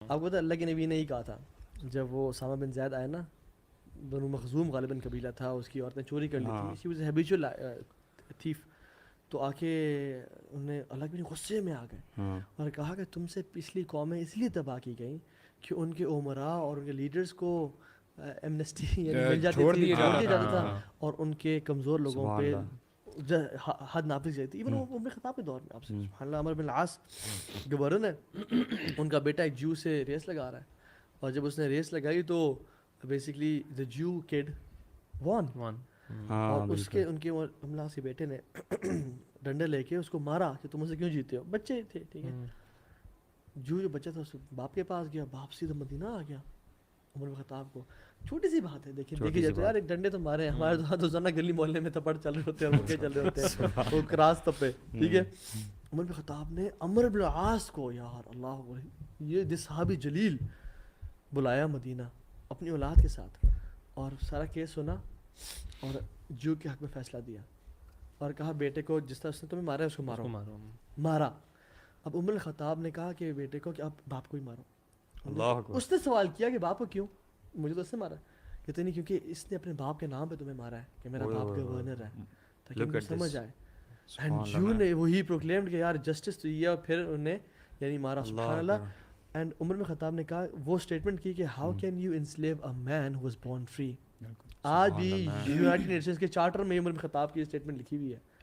آپ کو پتہ ہے اللہ کے نبی نے ہی کہا تھا جب وہ اسامہ بن زید آئے نا، بنو مخزوم غالباً قبیلہ تھا، اس کی عورتیں چوری کر لی تھی، شی واز ہیبیچول تھیف، تو آ کے انہوں نے اللہ کے غصے میں آ گئے اور کہا کہ تم سے پچھلی قومیں اس لیے تباہ کی گئیں کہ ان کے عمراء اور ان کے لیڈرز کو ایمنسٹی یعنی مل جاتی تھی، چھوڑ دیا جاتا تھا، اور ان کے کمزور لوگوں پہ حد نافذ جاتی تھی. ایون وہ عمر خطاب کے دور میں آپ سے سبحان اللہ، عمر بن العاص گورنر ہے، ان کا بیٹا ایک جو سے ریس لگا رہا ہے، اور جب اس نے ریس لگائی تو بیسکلی دا جو کڈ وان، اور اس کے ان کے ہم کے بیٹے نے ڈنڈے لے کے اس کو مارا کہ تم اسے کیوں جیتے ہو، بچے تھے ٹھیک ہے، جو بچہ تھا اس باپ کے پاس گیا، باپ سیدھا مدینہ آ گیا عمر بن خطاب کو. چھوٹی سی بات ہے دیکھیں، دیکھی جاتی ہے یار، ایک ڈنڈے تو مارے، ہمارے تو زنا گلی محلے میں تپڑ چل رہے ہوتے ہیں، مکے چل رہے ہوتے ہیں، وہ کراس تپے ٹھیک ہے. عمر بن خطاب نے عمر بن العاص کو، یار اللہ، یہ صحابی جلیل بلایا مدینہ اپنی اولاد کے ساتھ، اور سارا کیس سنا اور جو کے حق میں فیصلہ دیا، اور کہا بیٹے کو جس طرح اس نے تمہیں مارا ہے اس کو مارو، مارا. اب عمر الخطاب نے کہا کہ بیٹے کو کہ آپ باپ کو ہی مارو. اس نے سوال کیا کہ باپ کو کیوں، مجھے تو اس نے مارا. کہتے نہیں کیونکہ اس نے اپنے باپ کے نام پہ تمہیں مارا ہے کہ میرا باپ گورنر ہے، تاکہ مجھے سمجھ آئے. اینڈ جو نے وہی پروکلیمڈ کہ یار جسٹس تو یہ، اور پھر انہیں یعنی مارا. سبحان اللہ. اینڈ عمر بن خطاب نے کہا، وہ اسٹیٹمنٹ کی کہ how can you enslave a man who was born free. آج بھی یونائٹڈ نیشنز کے چارٹر میں عمر بن خطاب کی اسٹیٹمنٹ لکھی ہوئی ہے.